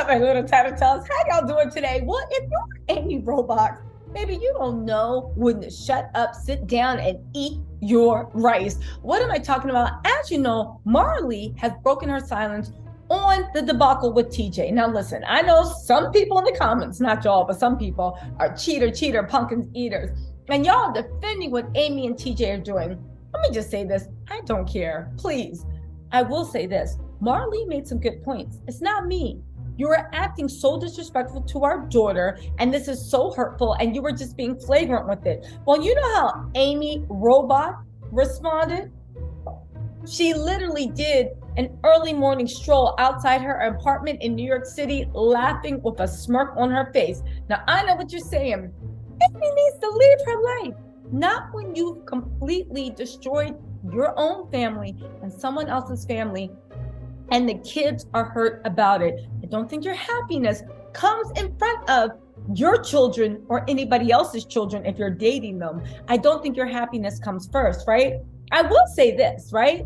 up, my little TisaTells? How y'all doing today? Well, if you're Amy Robach, maybe you don't know when to shut up, sit down, and eat your rice. What am I talking about? As you know, Marley has broken her silence on the debacle with TJ. Now, listen, I know some people in the comments, not y'all, but some people are cheater, pumpkin eaters. And y'all defending what Amy and TJ are doing. Let me just say this. I don't care. Please. I will say this. Marley made some good points. It's not me. You were acting so disrespectful to our daughter, and this is so hurtful, and you were just being flagrant with it. Well, you know how Amy Robach responded? She literally did an early morning stroll outside her apartment in New York City, laughing with a smirk on her face. Now, I know what you're saying. Amy needs to leave her life. Not when you've completely destroyed your own family and someone else's family, and the kids are hurt about it. I don't think your happiness comes in front of your children or anybody else's children if you're dating them. I don't think your happiness comes first, right? I will say this, right?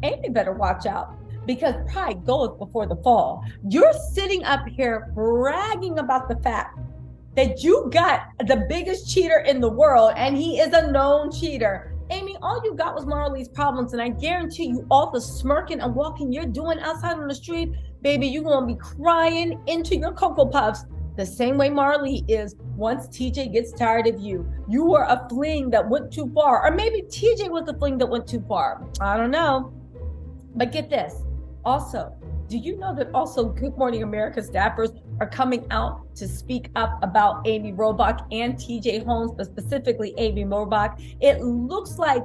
Amy better watch out, because pride goes before the fall. You're sitting up here bragging about the fact that you got the biggest cheater in the world, and he is a known cheater. Amy, all you got was Marley's problems, and I guarantee you all the smirking and walking you're doing outside on the street, baby, you're gonna be crying into your Cocoa Puffs the same way Marley is once TJ gets tired of you. You were a fling that went too far, or maybe TJ was the fling that went too far. I don't know. But get this. Also, do you know that also Good Morning America staffers are coming out to speak up about Amy Robach and TJ Holmes, but specifically Amy Robach? It looks like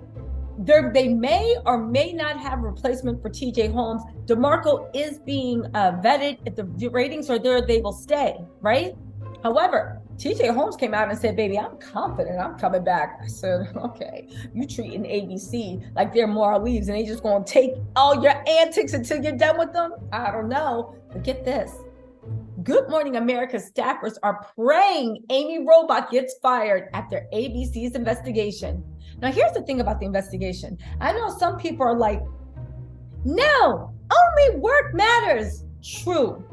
they may or may not have a replacement for TJ Holmes. DeMarco is being vetted. If the ratings are there, they will stay, right? However, TJ Holmes came out and said, baby, I'm confident I'm coming back. I said, okay, you treating ABC like they're Marleys and they just gonna take all your antics until you're done with them? I don't know, but get this. Good Morning America staffers are praying Amy Robach gets fired after ABC's investigation. Now, here's the thing about the investigation. I know some people are like, no, only work matters. True.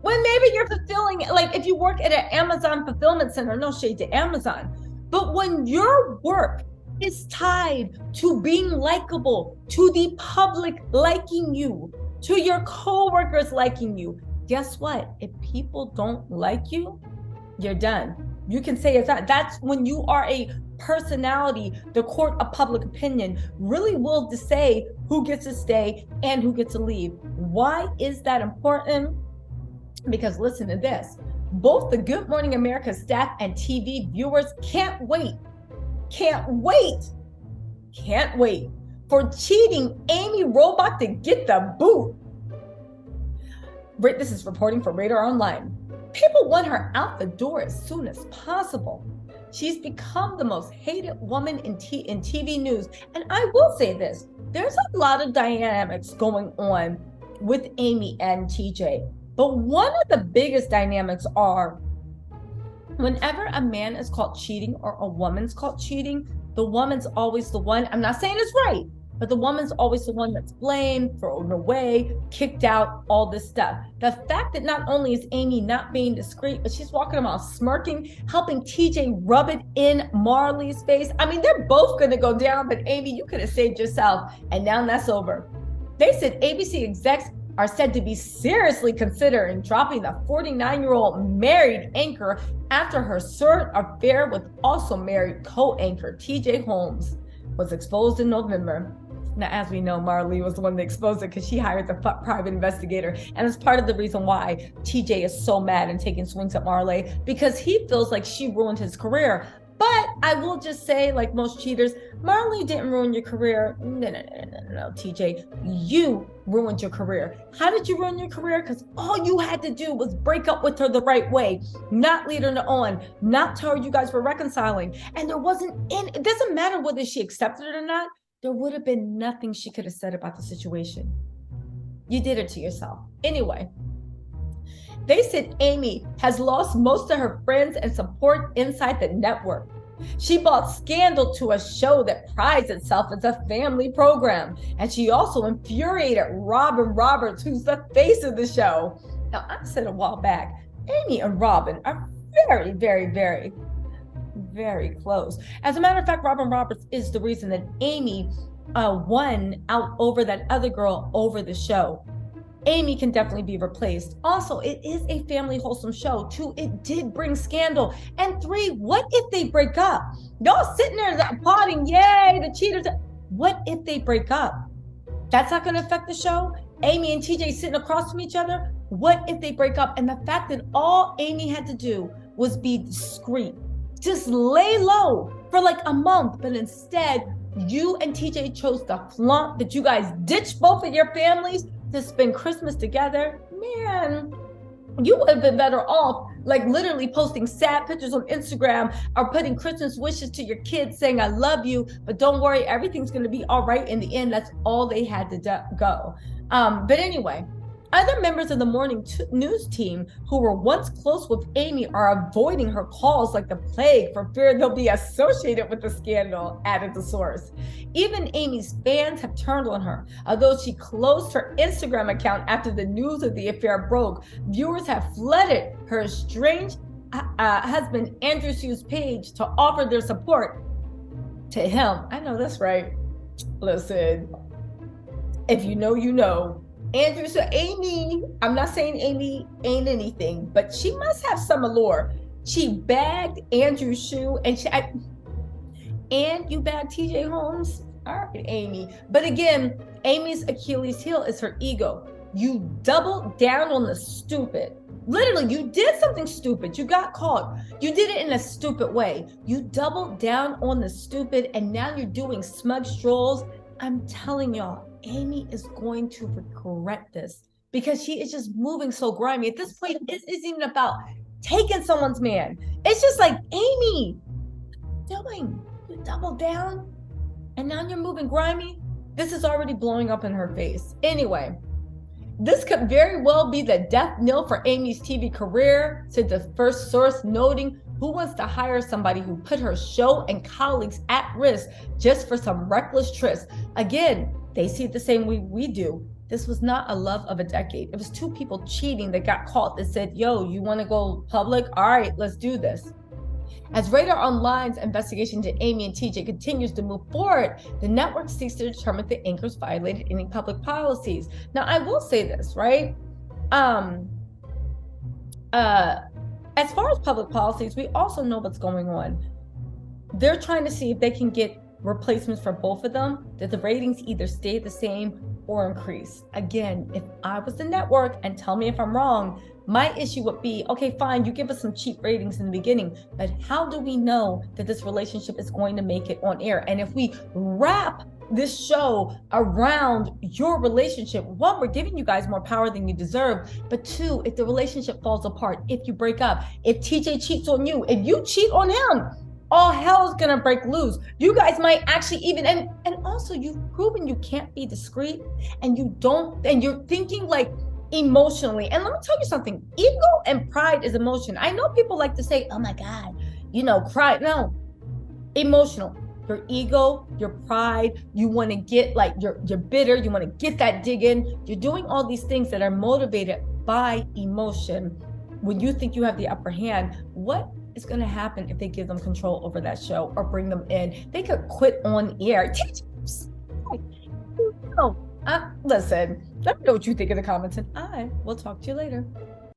When maybe you're fulfilling, like if you work at an Amazon fulfillment center, no shade to Amazon, but when your work is tied to being likable, to the public liking you, to your coworkers liking you, guess what? If people don't like you, you're done. You can say it's not. That's when you are a personality. The court of public opinion really will say who gets to stay and who gets to leave. Why is that important? Because listen to this. Both the Good Morning America staff and TV viewers can't wait for cheating Amy Robach to get the boot. This is reporting for Radar Online. People want her out the door as soon as possible. She's become the most hated woman in TV news. And I will say this, there's a lot of dynamics going on with Amy and TJ. But one of the biggest dynamics are whenever a man is caught cheating or a woman's caught cheating, the woman's always the one, I'm not saying it's right, but the woman's always the one that's blamed, thrown away, kicked out, all this stuff. The fact that not only is Amy not being discreet, but she's walking around smirking, helping TJ rub it in Marley's face. I mean, they're both gonna go down, but Amy, you could have saved yourself, and now that's over. They said ABC execs are said to be seriously considering dropping the 49-year-old married anchor after her third affair with also married co-anchor TJ Holmes was exposed in November. Now, as we know, Marley was the one that exposed it because she hired the private investigator. And it's part of the reason why TJ is so mad and taking swings at Marley, because he feels like she ruined his career. But I will just say, like most cheaters, Marley didn't ruin your career. No, TJ, you ruined your career. How did you ruin your career? Because all you had to do was break up with her the right way, not lead her on, not tell her you guys were reconciling. And there wasn't any, it doesn't matter whether she accepted it or not, there would have been nothing she could have said about the situation. You did it to yourself. Anyway, they said Amy has lost most of her friends and support inside the network. She brought scandal to a show that prides itself as a family program. And she also infuriated Robin Roberts, who's the face of the show. Now, I said a while back, Amy and Robin are very, very, very, very close. As a matter of fact, Robin Roberts is the reason that Amy won out over that other girl over the show. Amy can definitely be replaced. Also, it is a family wholesome show. 2, it did bring scandal. And 3, what if they break up? Y'all sitting there applauding, yay, the cheaters. What if they break up? That's not going to affect the show. Amy and TJ sitting across from each other. What if they break up? And the fact that all Amy had to do was be discreet, just lay low for like a month, but instead you and TJ chose to flaunt that you guys ditched both of your families to spend Christmas together. Man, you would have been better off like literally posting sad pictures on Instagram or putting Christmas wishes to your kids saying, I love you, but don't worry, everything's going to be all right in the end. That's all they had to go. But anyway, other members of the morning news team who were once close with Amy are avoiding her calls like the plague for fear they'll be associated with the scandal, added the source. Even Amy's fans have turned on her. Although she closed her Instagram account after the news of the affair broke, viewers have flooded her estranged husband Andrew Sue's page to offer their support to him. I know that's right. Listen, if you know, you know. Andrew, so Amy, I'm not saying Amy ain't anything, but she must have some allure. She bagged Andrew's shoe and you bagged TJ Holmes? All right, Amy. But again, Amy's Achilles heel is her ego. You doubled down on the stupid. Literally, you did something stupid. You got caught. You did it in a stupid way. You doubled down on the stupid, and now you're doing smug strolls. I'm telling y'all, Amy is going to regret this because she is just moving so grimy. At this point, it isn't even about taking someone's man. It's just like, Amy, doing? You doubled down and now you're moving grimy. This is already blowing up in her face. Anyway, this could very well be the death knell for Amy's TV career, said the first source, noting who wants to hire somebody who put her show and colleagues at risk just for some reckless tryst. Again, they see it the same way we do. This was not a love of a decade. It was 2 people cheating that got caught that said, yo, you want to go public? All right, let's do this. As Radar Online's investigation to Amy and TJ continues to move forward, the network seeks to determine if the anchors violated any public policies. Now, I will say this, right? As far as public policies, we also know what's going on. They're trying to see if they can get replacements for both of them, that the ratings either stay the same or increase. Again, if I was the network, and tell me if I'm wrong, my issue would be, okay, fine, you give us some cheap ratings in the beginning, but how do we know that this relationship is going to make it on air? And if we wrap this show around your relationship, 1, we're giving you guys more power than you deserve, but 2, if the relationship falls apart, if you break up, if TJ cheats on you, if you cheat on him, all hell is gonna break loose. You guys might actually even, and also you've proven you can't be discreet, and you're thinking like emotionally. And let me tell you something, ego and pride is emotion. I know people like to say, oh my God, cry. No, emotional. Your ego, your pride, you want to get like, you're bitter, you want to get that dig in. You're doing all these things that are motivated by emotion. When you think you have the upper hand, what is going to happen if they give them control over that show or bring them in? They could quit on air. Listen, let me know what you think in the comments, and I will talk to you later.